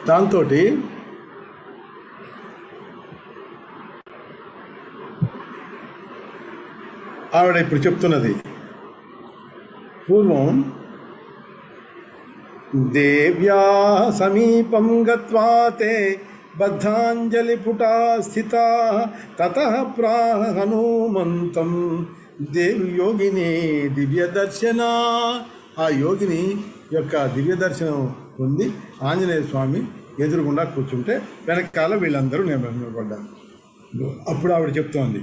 దాంతో ఆవిడ ఇప్పుడు చెప్తున్నది, పూర్వం దేవ్యా సమీపం గత్వా తే బద్ధాంజలి పుటా స్థితా తతః ప్రాహ హనుమంతం దేవి యోగిని దివ్య దర్శన. ఆ యోగిని యొక్క దివ్య దర్శనం పొంది ఆంజనేయ స్వామి ఎదురుగుండా కూర్చుంటే వెనకాల వీళ్ళందరూ నిలబడ్డారు. అప్పుడు ఆవిడ చెప్తోంది,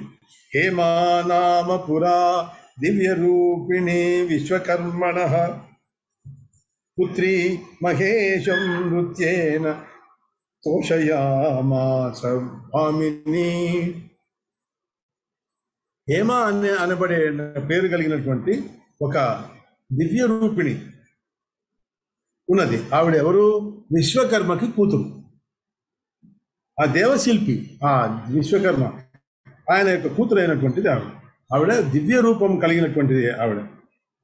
హేమా నామ పురా దివ్య రూపిణి విశ్వకర్మణ పుత్రి మహేశం నృత్యేన తోషయామాస భామిని. హేమ అనబడే పేరు కలిగినటువంటి ఒక దివ్య రూపిణి ఉన్నది. ఆవిడ ఎవరు? విశ్వకర్మకి కూతురు. ఆ దేవశిల్పి, ఆ విశ్వకర్మ ఆయన యొక్క కూతురు అయినటువంటిది ఆవిడ. ఆవిడ దివ్య రూపం కలిగినటువంటిది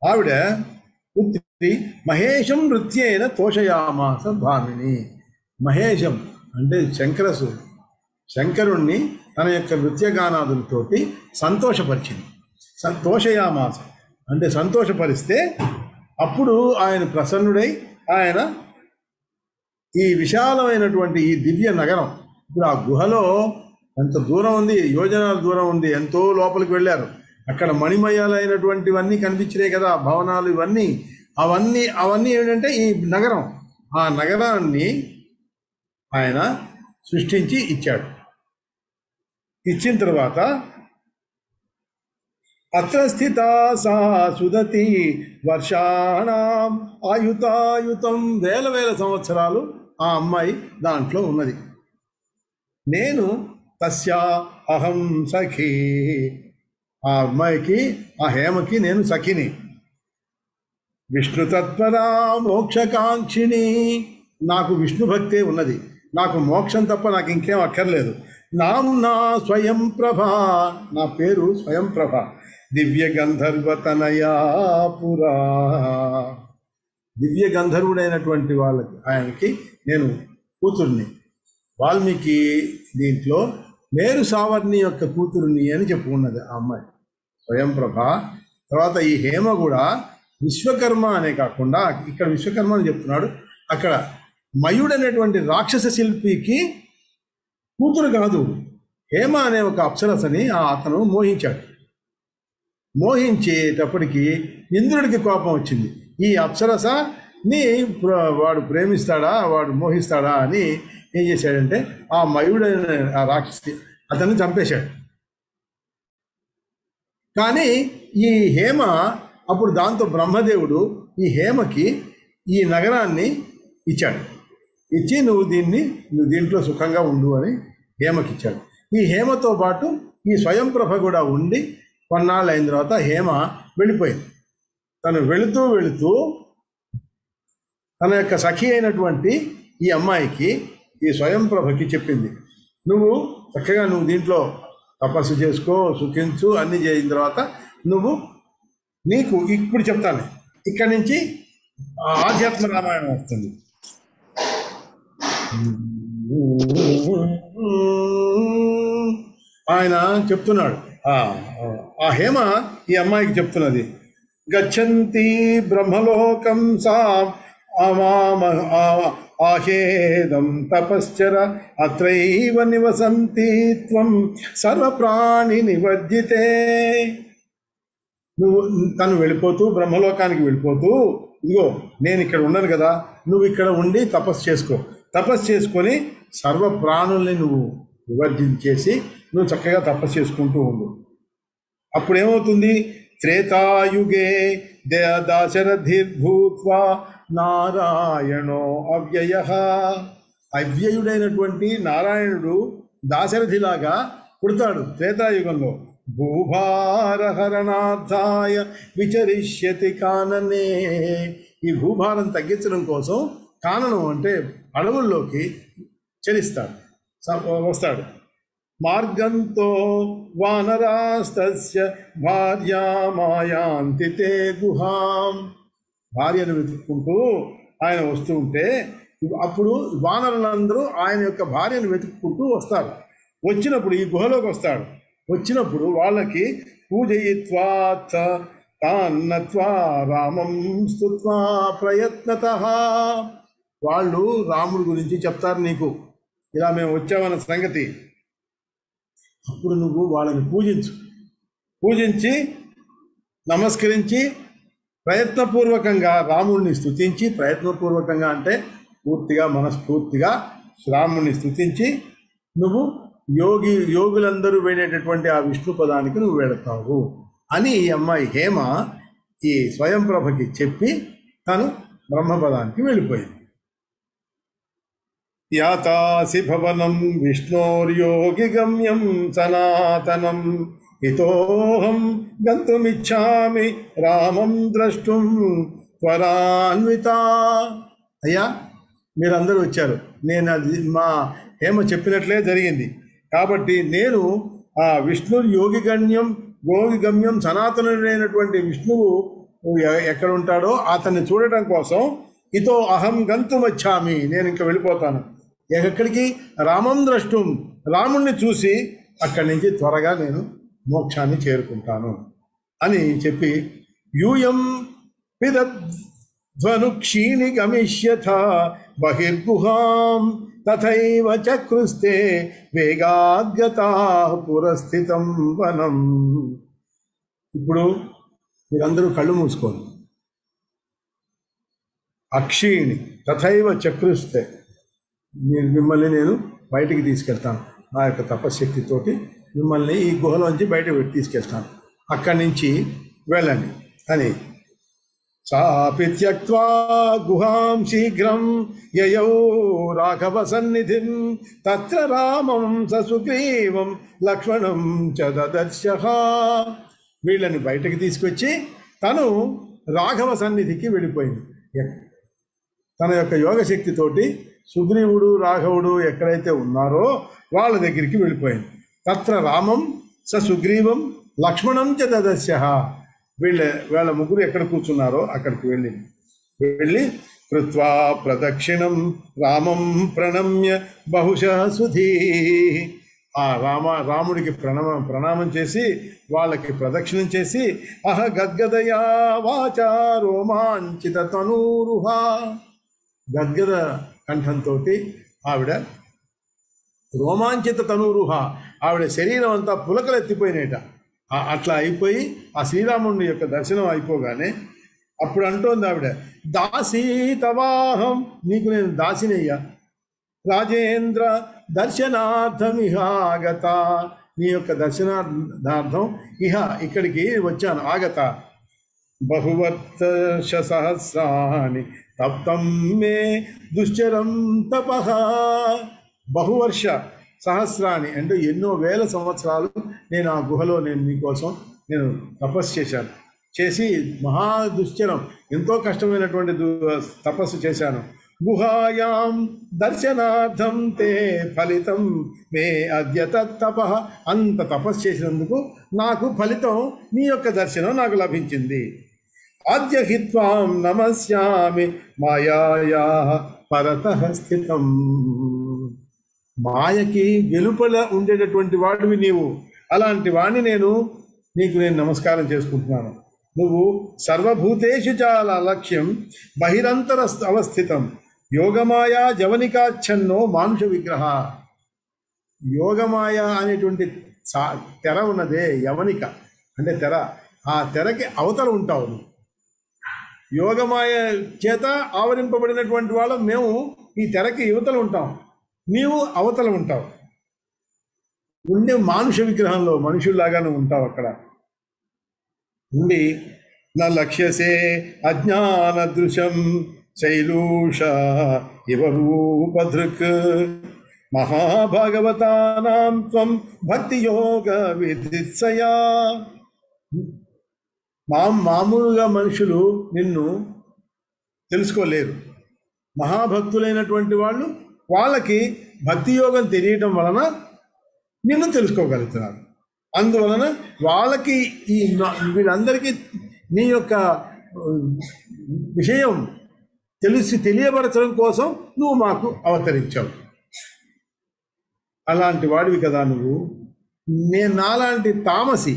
ఆవిడ పుత్రి మహేశం నృత్యేన తోషయామాస భామిని. మహేశం అంటే శంకరుణ్ణి తన యొక్క నృత్యగానాదులతోటి సంతోషపరిచింది. తోషయామాస అంటే సంతోషపరిస్తే అప్పుడు ఆయన ప్రసన్నుడై ఆయన ఈ విశాలమైనటువంటి ఈ దివ్య నగరం, ఇప్పుడు ఆ గుహలో ఎంత దూరం ఉంది, యోజనాల దూరం ఉంది, ఎంతో లోపలికి వెళ్ళారు. అక్కడ మణిమయాలైనటువంటివన్నీ కనిపించినాయి కదా, భవనాలు ఇవన్నీ. అవన్నీ ఏంటంటే ఈ నగరం. ఆ నగరాన్ని ఆయన సృష్టించి ఇచ్చాడు. ఇచ్చిన తర్వాత అత్ర స్థితా సా సుదతి వర్షాణం ఆయుతాయుతం, వేల సంవత్సరాలు ఆ అమ్మాయి దాంట్లో ఉన్నది. నేను తస్యా అహం సఖీ, ఆ అమ్మాయికి, ఆ హేమకి నేను సఖిని. విష్ణు తత్పరా మోక్షకాంక్షిణి, నాకు విష్ణు భక్తే ఉన్నది, నాకు మోక్షం తప్ప నాకు ఇంకేం అక్కర్లేదు. నామ్నా స్వయం ప్రభ, నా పేరు స్వయం ప్రభ. దివ్య గంధర్వతనయా పురా, దివ్య గంధర్వుడైనటువంటి వాళ్ళకి ఆయనకి నేను కూతుర్ని. వాల్మీకి దీంట్లో మేరు సావర్ణి యొక్క కూతురుని అని చెప్పుకున్నది ఆ అమ్మాయి స్వయం ప్రభ. తర్వాత ఈ హేమ కూడా విశ్వకర్మ అనే కాకుండా ఇక్కడ విశ్వకర్మ అని చెప్తున్నాడు, అక్కడ మయుడు అనేటువంటి రాక్షస శిల్పికి కూతురు కాదు. హేమ అనే ఒక అప్సరసని అతను మోహించాడు. మోహించేటప్పటికి ఇంద్రుడికి కోపం వచ్చింది. ఈ అప్సరసని వాడు ప్రేమిస్తాడా, వాడు మోహిస్తాడా అని ఏం చేశాడంటే ఆ మయుడైన ఆ రాక్షసి అతన్ని చంపేశాడు. కానీ ఈ హేమ అప్పుడు దాంతో బ్రహ్మదేవుడు ఈ హేమకి ఈ నగరాన్ని ఇచ్చాడు. ఇచ్చి నువ్వు దీంట్లో సుఖంగా ఉండు అని హేమకి ఇచ్చాడు. ఈ హేమతో పాటు ఈ స్వయం ప్రభ కూడా ఉండి కొన్నాళ్ళు అయిన తర్వాత హేమ వెళ్ళిపోయింది. తను వెళుతూ తన యొక్క సఖి అయినటువంటి ఈ అమ్మాయికి, ఈ స్వయం ప్రభకి చెప్పింది, నువ్వు చక్కగా దీంట్లో తపస్సు చేసుకో, సుఖించు, అన్నీ చేసిన తర్వాత నీకు ఇప్పుడు చెప్తాను, ఇక్కడి నుంచి ఆధ్యాత్మ రామాయణం వస్తుంది. ఆయన చెప్తున్నాడు, ఆ హేమ ఈ అమ్మాయికి చెప్తున్నది, గచ్చంతి బ్రహ్మలోకం సా ఆహేదం తపశ్చర అత్రైవ నివసంతి త్వం సర్వప్రాణి నివర్జితే. నువ్వు తను వెళ్ళిపోతూ బ్రహ్మలోకానికి వెళ్ళిపోతూ, ఇదిగో నేను ఇక్కడ ఉండను కదా, నువ్వు ఇక్కడ ఉండి తపస్సు చేసుకో, తపస్సు చేసుకొని సర్వ ప్రాణుల్ని నువ్వు వివర్జించేసి నువ్వు చక్కగా తపస్సు చేసుకుంటూ ఉండు. అప్పుడేమవుతుంది? త్రేతాయుగే దాశరథిర్భూత్వా నారాయణో అవ్యయ. అవ్యయుడైనటువంటి నారాయణుడు దాశరథిలాగా పుడతాడు త్రేతాయుగంలో. భూభారహరణార్థాయ విచరిష్యతి కాననే. ఈ భూభారం తగ్గించడం కోసం కాననం అంటే అడవుల్లోకి చలిస్తాడు, వస్తాడు. మార్గంతో వానరాస్తస్య భార్యామాయాంతి తే గుహాం. భార్యను వెతుక్కుంటూ ఆయన వస్తూ ఉంటే అప్పుడు వానరులందరూ ఆయన యొక్క భార్యను వెతుక్కుంటూ వస్తారు. వచ్చినప్పుడు ఈ గుహలోకి వస్తాడు. వచ్చినప్పుడు వాళ్ళకి పూజయిత్వా తాన్నత్వా రామం స్తుత్వా ప్రయత్నతః. వాళ్ళు రాముడి గురించి చెప్తారు నీకు, ఇలా మేము వచ్చామన్న సంగతి. అప్పుడు నువ్వు వాళ్ళని పూజించి నమస్కరించి ప్రయత్నపూర్వకంగా రాముడిని స్తుతించి, ప్రయత్నపూర్వకంగా అంటే పూర్తిగా మనస్ఫూర్తిగా రాముడిని స్తుతించి నువ్వు యోగులందరూ వెళ్ళేటటువంటి ఆ విష్ణు పదానికి నువ్వు వెళతావు అని ఈ అమ్మాయి హేమ ఈ స్వయంప్రభకి చెప్పి తను బ్రహ్మపదానికి వెళ్ళిపోయింది. యాతాసి భవనం విష్ణోర్యోగి గమ్యం సనాతనం ఇతోహం గంతుమిచ్చామి రామం ద్రష్టుం త్వరాన్విత. అయ్యా మీరందరూ వచ్చారు, నేను అది మా హేమ చెప్పినట్లే జరిగింది కాబట్టి నేను ఆ విష్ణు యోగి గమ్యం సనాతనుడైనటువంటి విష్ణువు ఎక్కడ ఉంటాడో అతన్ని చూడటం కోసం ఇతో అహం గంతుమచ్చామి, నేను ఇంకా వెళ్ళిపోతాను. ఎక్కడికి? రామం ద్రష్టుం, రాముణ్ణి చూసి అక్కడి నుంచి త్వరగా నేను మోక్షాన్ని చేరుకుంటాను అని చెప్పి యూయం పిదధ్వను క్షీణి గమిష్యథ బహిర్గుహాం తథైవ చక్రుస్తే వేగాద్గతాః పురస్థితం వనం. ఇప్పుడు మీరందరూ కళ్ళు మూసుకోండి. అక్షీణి తథైవ చక్రుస్తే, మిమ్మల్ని నేను బయటికి తీసుకెళ్తాను, నా యొక్క తపశక్తితోటి మిమ్మల్ని ఈ గుహలోంచి బయటకు తీసుకెళ్తాను, అక్కడి నుంచి వెళ్ళండి అని. సాపి త్యక్త్వా గుహాం శీఘ్రం యయౌ రాఘవ సన్నిధిం తత్ర రామం సుగ్రీవం లక్ష్మణం చ దదర్శః. వీళ్ళని బయటకు తీసుకొచ్చి తను రాఘవ సన్నిధికి వెళ్ళిపోయింది. తన యొక్క యోగశక్తితోటి సుగ్రీవుడు రాఘవుడు ఎక్కడైతే ఉన్నారో వాళ్ళ దగ్గరికి వెళ్ళిపోయింది. తత్ర రామం సుగ్రీవం లక్ష్మణం చ దదర్శః. వీళ్ళ ముగ్గురు ఎక్కడ కూర్చున్నారో అక్కడికి వెళ్ళి కృత్వా ప్రదక్షిణం రామం ప్రణమ్య బహుశః సుధీ. ఆ రాముడికి ప్రణామం చేసి వాళ్ళకి ప్రదక్షిణం చేసి అహ గద్గదయా వాచా రోమాంచిత తనూరుహ. గద్గద కంఠంతో ఆవిడ రోమాంచిత తనూరుహ, ఆవిడ శరీరం అంతా పులకలెత్తిపోయినట. అట్లా అయిపోయి ఆ శ్రీరాముడి యొక్క దర్శనం అయిపోగానే అప్పుడు అంటోంది ఆవిడ, దాసీ తవాహం, నీకు నేను దాసినయ్యా, రాజేంద్ర దర్శనార్థమిహాగత, నీ యొక్క దర్శనార్థం ఇక్కడికి వచ్చాను, ఆగత. బహువర్ష సహస్రాణి తప్తం మే దుశ్చరం తపః. బహువర్ష సహస్రాన్ని అంటే ఎన్నో వేల సంవత్సరాలు నేను ఆ గుహలో నీకోసం తపస్సు చేసి మహాదుశ్చరం, ఎంతో కష్టమైనటువంటి తపస్సు చేశాను. గుహాయాం దర్శనార్థం తే ఫలితం మే అద్య తపః. అంత తపస్సు చేసినందుకు నాకు ఫలితం నీ యొక్క దర్శనం నాకు లభించింది. అద్య హిత్వాం నమస్యామి మాయాయా పరతః స్థితం. మాయకి వెలుపల ఉండేటటువంటి వాడివి నీవు, అలాంటి వాడిని నేను నమస్కారం చేసుకుంటున్నాను. నువ్వు సర్వభూతేషు చాలా లక్ష్యం బహిరంతర అవస్థితం, యోగమాయా జవనికాచ్ఛన్నో మానుష విగ్రహ. యోగమాయ అనేటువంటి తెర ఉన్నదే, యవనిక అంటే తెర. ఆ తెరకి అవతల ఉంటావు నువ్వు. యోగమాయ చేత ఆవరింపబడినటువంటి వాళ్ళం మేము ఈ తెరకి యువతలు ఉంటాం, నీవు అవతల ఉంటావు. ఉండే మానుష విగ్రహంలో మనుషుల్లాగానే ఉంటావు. అక్కడ ఉండి నా లక్ష్యసే అజ్ఞాన దృశం శైలూష ఇవ రూపధృక్ మహాభాగవతానాం త్వం భక్తి యోగ విదిత్సయా. మామూలుగా మనుషులు నిన్ను తెలుసుకోలేరు. మహాభక్తులైనటువంటి వాళ్ళు, వాళ్ళకి భక్తి యోగం తెలియటం వలన నిన్ను తెలుసుకోగలుగుతున్నారు. అందువలన వాళ్ళకి వీళ్ళందరికీ నీ యొక్క విషయం తెలియపరచడం కోసం నువ్వు మాకు అవతరించావు. అలాంటి వాడివి కదా నువ్వు. నేను నాలాంటి తాపసి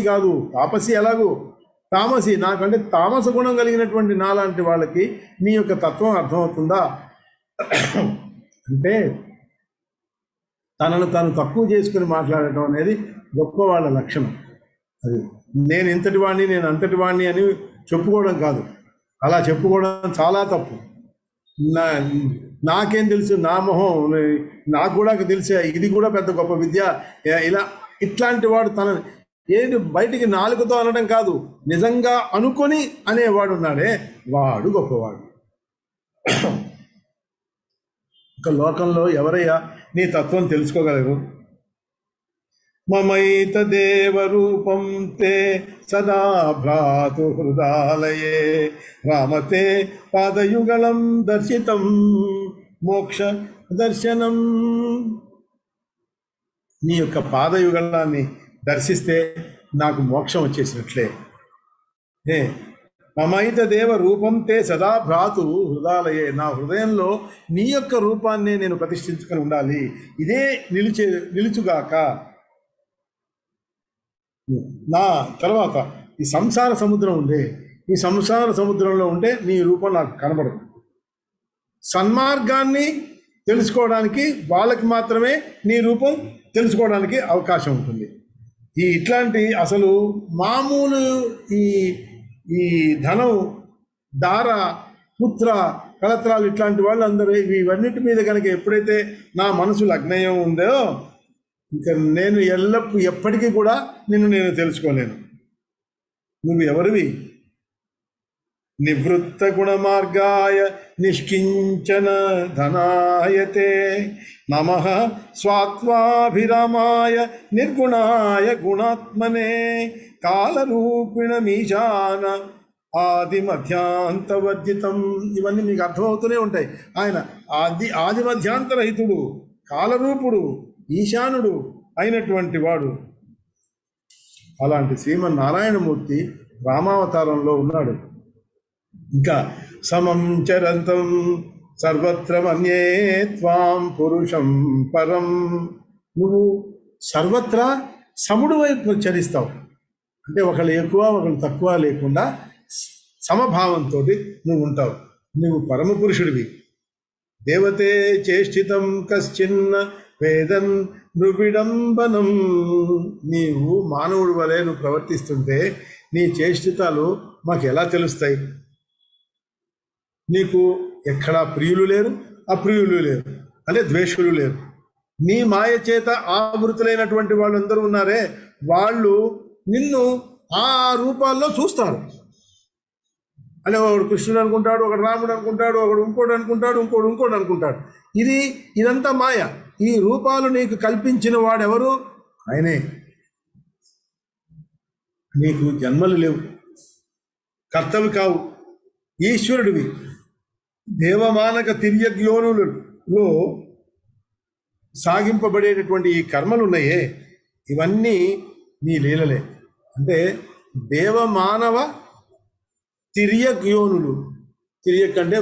కాదు, తాపసి ఎలాగూ తామసి, నాకంటే తామస గుణం కలిగినటువంటి నాలాంటి వాళ్ళకి నీ యొక్క తత్వం అర్థమవుతుందా? అంటే తనను తాను తక్కువ చేసుకుని మాట్లాడటం అనేది గొప్ప వాళ్ళ లక్షణం. అది నేను ఇంతటి వాడిని, నేను అంతటి వాడిని అని చెప్పుకోవడం కాదు. అలా చెప్పుకోవడం చాలా తప్పు. నాకేం తెలుసు, నా మొహం, నాకు కూడా తెలిసే, ఇది కూడా పెద్ద గొప్ప విద్య, ఇట్లాంటి వాడు ఏంటి బయటికి నాలుగుతో అనడం కాదు, నిజంగా అనుకొని అనేవాడు ఉన్నాడే, వాడు గొప్పవాడు. ఒక లోకంలో ఎవరయ్యా నీ తత్వం తెలుసుకోగలరు? మమైత దేవరూపం తే సదా భ్రాతు హృదాలయే రామతే పాదయుగళం దర్శితం మోక్ష దర్శనం. నీ యొక్క పాదయుగళాన్ని దర్శిస్తే నాకు మోక్షం వచ్చేసినట్లే. మమైత దేవ రూపం తే సదా భ్రాతు హృదాలయే. నా హృదయంలో నీ యొక్క రూపాన్ని నేను ప్రతిష్ఠించుకొని ఉండాలి. ఇదే నిలుచుగాక. నా తర్వాత ఈ సంసార సముద్రం ఉండే, ఈ సంసార సముద్రంలో ఉంటే నీ రూపం నాకు కనబడదు. సన్మార్గాన్ని తెలుసుకోవడానికి వాళ్ళకి మాత్రమే నీ రూపం తెలుసుకోవడానికి అవకాశం ఉంటుంది. ఇట్లాంటి అసలు మామూలు ఈ ధనం, దార, పుత్ర, కలత్రాలు ఇట్లాంటి వాళ్ళు అందరూ ఇవన్నిటి మీద కనుక ఎప్పుడైతే నా మనసు లగ్నయం ఉందో, ఇంకా నేను ఎప్పటికీ కూడా నేను తెలుసుకోలేను. నువ్వు ఎవరివి? నివృత్త గుణ మార్గాయ నిష్కించన ధనాయతే నమః స్వాత్వాభిరామాయ నిర్గుణాయ గుణాత్మనే కాలరూపిణమీశాన ఆది మధ్యాంతవర్జితం. ఇవన్నీ మీకు అర్థమవుతూనే ఉంటాయి. ఆయన ఆది మధ్యాంతరహితుడు, కాలరూపుడు, ఈశానుడు అయినటువంటి వాడు. అలాంటి శ్రీమన్నారాయణమూర్తి రామావతారంలో ఉన్నాడు. ఇంకా సమం చరంతం సర్వత్ర మన్యే త్వాం పురుషం పరం. నువ్వు సర్వత్రా సముడు వైపు చరిస్తావు. అంటే ఒకళ్ళు ఎక్కువ ఒకళ్ళు తక్కువ లేకుండా సమభావంతో నువ్వు ఉంటావు. నువ్వు పరమ పురుషుడివి. దేవతే చేష్టితం కశ్చిన్న వేదన్ నృవిడంబనం. నీవు మానవుడి వలె నువ్వు ప్రవర్తిస్తుంటే నీ చేష్టితాలు మాకు ఎలా తెలుస్తాయి? నీకు ఎక్కడా ప్రియులు లేరు, అప్రియులు లేరు, అంటే ద్వేషులు లేరు. నీ మాయ చేత ఆవృతులైనటువంటి వాళ్ళందరూ ఉన్నారే, వాళ్ళు నిన్ను ఆ రూపాల్లో చూస్తారు. అంటే ఒకడు కృష్ణుడు అనుకుంటాడు, ఒకడు రాముడు అనుకుంటాడు, ఒకడు ఇంకోటి అనుకుంటాడు, ఇంకోటి అనుకుంటాడు. ఇదంతా మాయ. ఈ రూపాలు నీకు కల్పించిన వాడెవరు? ఆయనే. నీకు జన్మలు లేవు, కర్తవి కావు, ఈశ్వరుడివి. దేవమానక తిర్యగ్యోనులలో సాగింపబడేటటువంటి ఈ కర్మలు ఉన్నాయే, ఇవన్నీ నీ లీలలే. అంటే దేవమానవ తిర్యగ్యోనులు, తిర్యక్ అంటే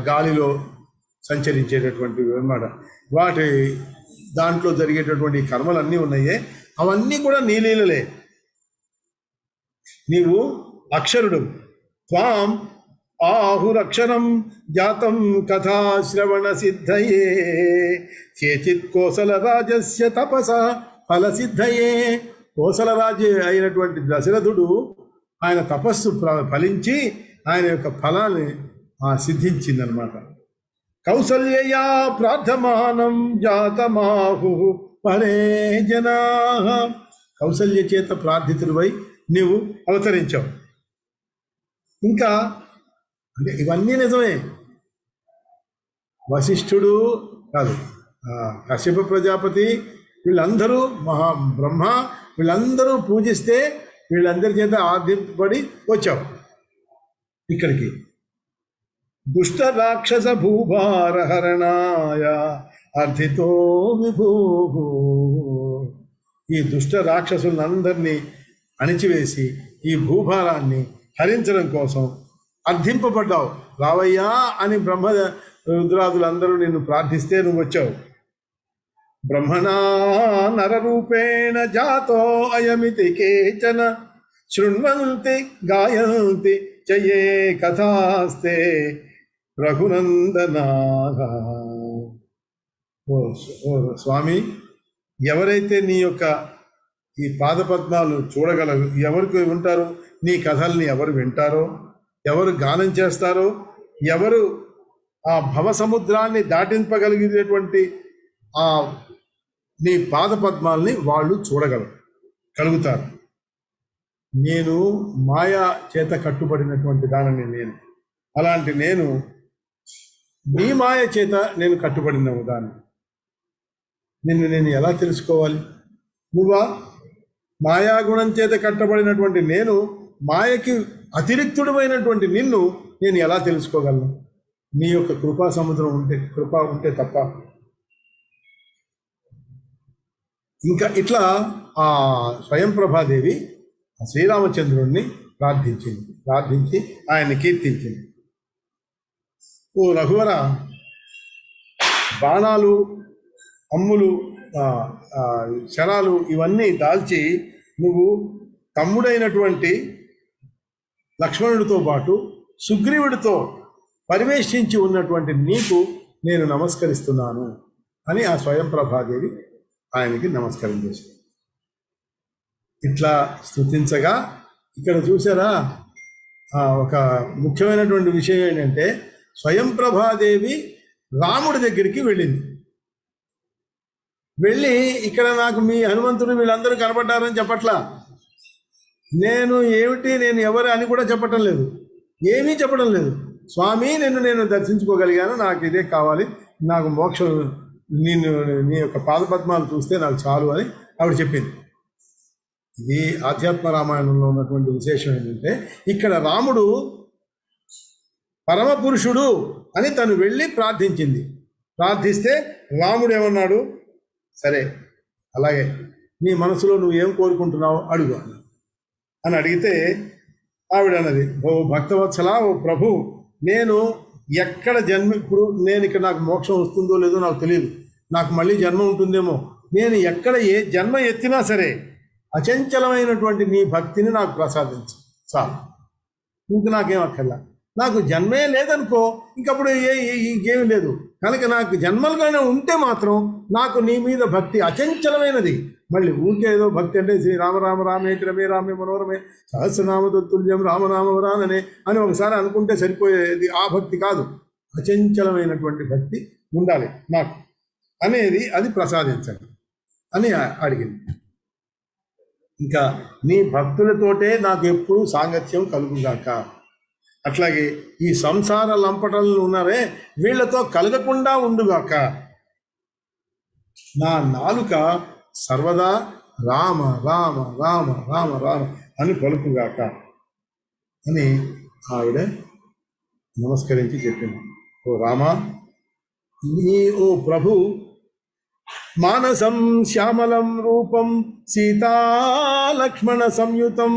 గాలిలో సంచరించేటటువంటివి అన్నమాట. వాటి దాంట్లో జరిగేటటువంటి కర్మలన్నీ ఉన్నాయే, అవన్నీ కూడా నీ లీలలే. నీవు అక్షరుడు. త్వాం ఆహురక్షరం జాతం కథాశ్రవణ సిద్ధయే కేచిత్ కోసల రాజస్య తపస ఫల సిద్ధయే. కోసలరాజు అయినటువంటి దశరథుడు ఆయన తపస్సు ఫలించి ఆయన యొక్క ఫలాన్ని సిద్ధించిందనమాట. కౌసల్యయా ప్రార్థమానం జాతమాహు పరే జనా. కౌసల్య చేత ప్రార్థితుడివై నీవు అవతరించావు. ఇంకా అంటే ఇవన్నీ నిజమే. వశిష్ఠుడు కాదు, కశ్యప ప్రజాపతి వీళ్ళందరూ బ్రహ్మ వీళ్ళందరూ పూజిస్తే వీళ్ళందరి చేత ఆర్థింపబడి వచ్చావు ఇక్కడికి. దుష్ట రాక్షస భూభారహరణాయ అర్థితో విభూ. ఈ దుష్ట రాక్షసులందరినీ అణిచివేసి ఈ భూభారాన్ని హరించడం కోసం అర్థింపబడ్డావు. రావయ్యా అని బ్రహ్మ రుద్రాదులందరూ నిన్ను ప్రార్థిస్తే నువ్వు వచ్చావు. బ్రహ్మణా నరరూపేణ జాతో అయమితి కేచన శృణ్వంతి గాయంతి చయే కథాస్తే రఘునందనా. ఓ స్వామి, ఎవరైతే నీ యొక్క ఈ పాదపద్మాలు చూడగలరు, ఎవరికి ఉంటారో నీ కథల్ని ఎవరు వింటారో, ఎవరు గానం చేస్తారో, ఎవరు ఆ భవ సముద్రాన్ని దాటింపగలిగేటువంటి ఆ నీ పాదపద్మాల్ని వాళ్ళు కలుగుతారు. నేను మాయా చేత కట్టుబడినటువంటి దానిని నేను, అలాంటి నేను నీ మాయ చేత నేను కట్టుబడిన దాన్ని. నేను ఎలా తెలుసుకోవాలి? నువ్వా మాయాగుణం చేత కట్టబడినటువంటి నేను, మాయకి అతిరిక్తుడమైనటువంటి నిన్ను నేను ఎలా తెలుసుకోగలను? నీ యొక్క కృపా సముద్రం కృప ఉంటే తప్ప. ఇంకా ఇట్లా ఆ స్వయంప్రభాదేవి శ్రీరామచంద్రుణ్ణి ప్రార్థించి ఆయన్ని కీర్తించింది. ఓ రఘువర, బాణాలు, అమ్ములు, శరాలు ఇవన్నీ దాల్చి నువ్వు తమ్ముడైనటువంటి లక్ష్మణుడితో పాటు సుగ్రీవుడితో పరివేషించి ఉన్నటువంటి నీకు నేను నమస్కరిస్తున్నాను అని ఆ స్వయంప్రభాదేవి ఆయనకి నమస్కారం చేశారు. ఇట్లా స్తుతించగా ఇక్కడ చూసారా, ఒక ముఖ్యమైనటువంటి విషయం ఏంటంటే స్వయంప్రభాదేవి రాముడి దగ్గరికి వెళ్ళి ఇక్కడ నాకు మీ హనుమంతుడు వీళ్ళందరూ కనబడ్డారని చెప్పట్లా, నేను ఎవరు అని కూడా చెప్పటం లేదు, ఏమీ చెప్పడం లేదు. స్వామి, నేను దర్శించుకోగలిగాను, నాకు ఇదే కావాలి, నాకు మోక్షం, నీ యొక్క పాదపద్మాలు చూస్తే నాకు చాలు అని ఆవిడ చెప్పింది. ఇది ఆధ్యాత్మ రామాయణంలో ఉన్నటువంటి విశేషం ఏంటంటే, ఇక్కడ రాముడు పరమ పురుషుడు అని తను వెళ్ళి ప్రార్థిస్తే రాముడు ఏమన్నాడు? సరే, అలాగే నీ మనసులో నువ్వు ఏం కోరుకుంటున్నావు అడుగు అని అడిగితే ఆవిడ అన్నది, ఓ భక్తవత్సల, ఓ ప్రభు, నేను ఎక్కడ ఇప్పుడు నేను ఇక్కడ నాకు మోక్షం వస్తుందో లేదో నాకు తెలియదు, నాకు మళ్ళీ జన్మ ఉంటుందేమో, నేను ఎక్కడ ఏ జన్మ ఎత్తినా సరే అచంచలమైనటువంటి నీ భక్తిని నాకు ప్రసాదించు చాలు, ఇంక నాకేం అక్కర్లా. నాకు జన్మే లేదనుకో, ఇంకప్పుడు ఇంకేమీ లేదు కనుక నాకు జన్మలుగానే ఉంటే మాత్రం నాకు నీ మీద భక్తి అచంచలమైనది. మళ్ళీ ఊరికేదో భక్తి అంటే శ్రీ రామ రామ రామేతి రమే రామే మనోరమే సహస్రనామతుల్యం రామనామవరాననే అని ఒకసారి అనుకుంటే సరిపోయేది ఆ భక్తి కాదు, అచంచలమైనటువంటి భక్తి ఉండాలి నాకు అనేది, అది ప్రసాదించండి అని అడిగింది. ఇంకా నీ భక్తులతోటే నాకు ఎప్పుడు సాంగత్యం కలుగుగాక, అట్లాగే ఈ సంసార లంపటలు ఉన్నారే వీళ్లతో కలగకుండా ఉండుగాక, నా నాలుక సర్వదా రామ రామ రామ రామ రామ అని పలుకుగాక అని ఆవిడ నమస్కరించి చెప్పింది. ఓ రామ, ఓ ప్రభు, మానసం శ్యామలం రూపం సీతాలక్ష్మణ సంయుతం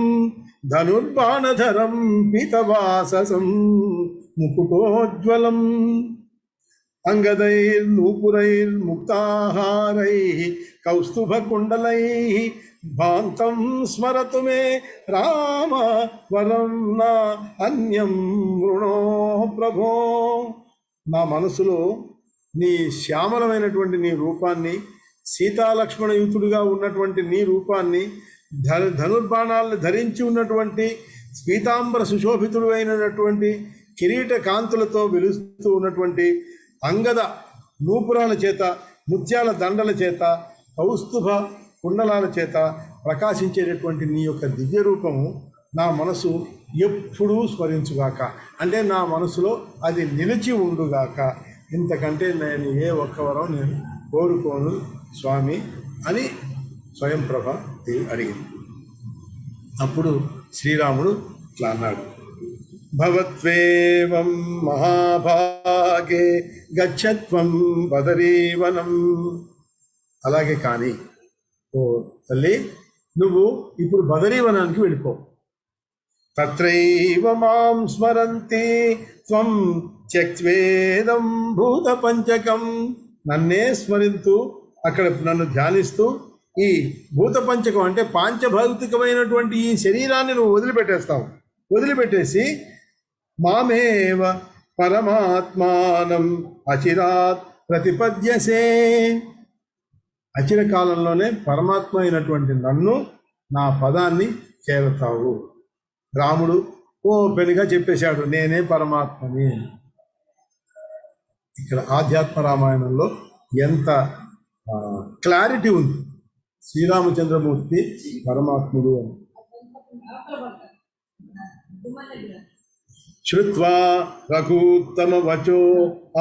ధనుర్బాణధరం పీతవాససం ముకుటోజ్వలం. అంగదైర్నూపురైర్ముక్తాహారైః కౌస్తుభకుండలైః భాంతం స్మరతు మే రామ వరం నా అన్యం వృణో ప్రభో. నా మనసులో నీ శ్యామలమైనటువంటి నీ రూపాన్ని, సీతాలక్ష్మణయుతుడిగా ఉన్నటువంటి నీ రూపాన్ని, ధనుర్బాణాలను ధరించి ఉన్నటువంటి పీతాంబర సుశోభితుడు అయినటువంటి కిరీట కాంతులతో వెలుస్తూ ఉన్నటువంటి అంగద నూపురాల చేత, ముత్యాల దండల చేత, కౌస్తుభ కుండలాల చేత ప్రకాశించేటటువంటి నీ యొక్క దివ్య రూపము నా మనసు ఎప్పుడూ స్మరించుగాక, అంటే నా మనసులో అది నిలిచి ఉండుగాక. ఇంతకంటే నేను ఏ ఒక్క వరం నేను కోరుకోను స్వామి అని స్వయంప్రభ అడిగింది. అప్పుడు శ్రీరాముడు ఇట్లా అన్నాడు, భవత్వేవం మహాభాగే గచ్చత్వం బదరీవనం. అలాగే కానీ ఓ తల్లి, నువ్వు ఇప్పుడు బదరీవనానికి వెళ్ళిపో. తత్రైవ మాం స్మరంతి త్వం త్యక్త్వేదం భూత పంచకం. నన్నే స్మరింతూ అక్కడ నన్ను ధ్యానిస్తూ ఈ భూత పంచకం అంటే పాంచభౌతికమైనటువంటి ఈ శరీరాన్ని నువ్వు వదిలిపెట్టేస్తావు. వదిలిపెట్టేసి మామేవ పరమాత్మానం అచిరాత్ ప్రతిపద్యసే. అచిరకాలంలోనే పరమాత్మ అయినటువంటి నన్ను, నా పదాన్ని చేరుతావు. రాముడు ఓపెన్గా చెప్పేశాడు, నేనే పరమాత్మని. ఇక్కడ ఆధ్యాత్మ రామాయణంలో ఎంత క్లారిటీ ఉంది. శ్రీరామచంద్రమూర్తి పరమాత్ముడు అని. శ్రుత్వా రఘూత్తమ వచో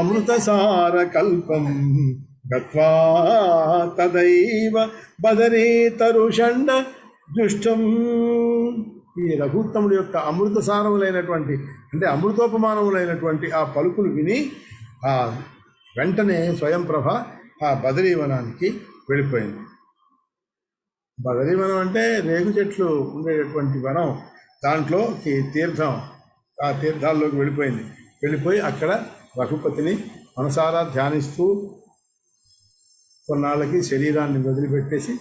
అమృతసార కల్పం గత్వా తదైవ బదరీతరుషండ దుష్టం. ఈ రఘుత్తముడి యొక్క అమృతసారములైనటువంటి అంటే అమృతోపమానములైనటువంటి ఆ పలుకులు విని ఆ వెంటనే స్వయంప్రభ ఆ బదరీవనానికి వెళ్ళిపోయింది. బదరీవనం అంటే రేగు చెట్లు ఉండేటటువంటి వనం, దాంట్లో తీర్థం, ఆ తీర్థాల్లోకి వెళ్ళిపోయింది. వెళ్ళిపోయి అక్కడ రఘుపతిని మనసారా ధ్యానిస్తూ కొన్నాళ్ళకి శరీరాన్ని వదిలిపెట్టేసి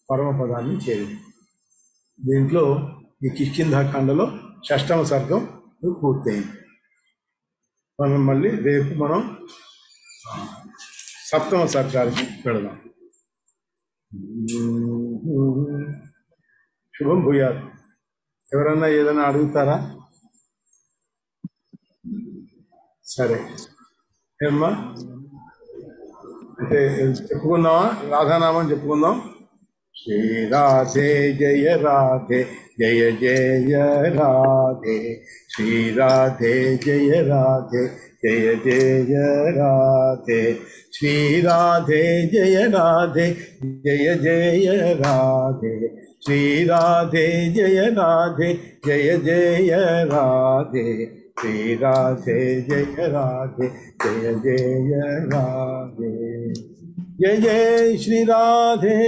పరమపదాన్ని చేరింది. దీంట్లో ఈ కిష్కింధాకాండలో 6వ సర్గం పూర్తయింది. మనం మళ్ళీ రేపు మనం 7వ సర్గానికి వెళదాం. శుభం భూయాత్. ఎవరన్నా ఏదైనా అడుగుతారా? సరే ఏమ్మా, అంటే చెప్పుకుందామా? రాధానామం చెప్పుకుందాం. శ్రీ రాధే జయ రాధే జయ జయ రాధే, శ్రీ రాధే జయ రాధే జయ జయ రాధే, శ్రీ రాధే జయ రాధే జయ జయ రాధే, శ్రీ రాధే జయ రాధే జయ జయ రాధే, శ్రీ రాధే జయ రాధే జయ జయ రాధే. జయ జయ శ్రీ రాధే.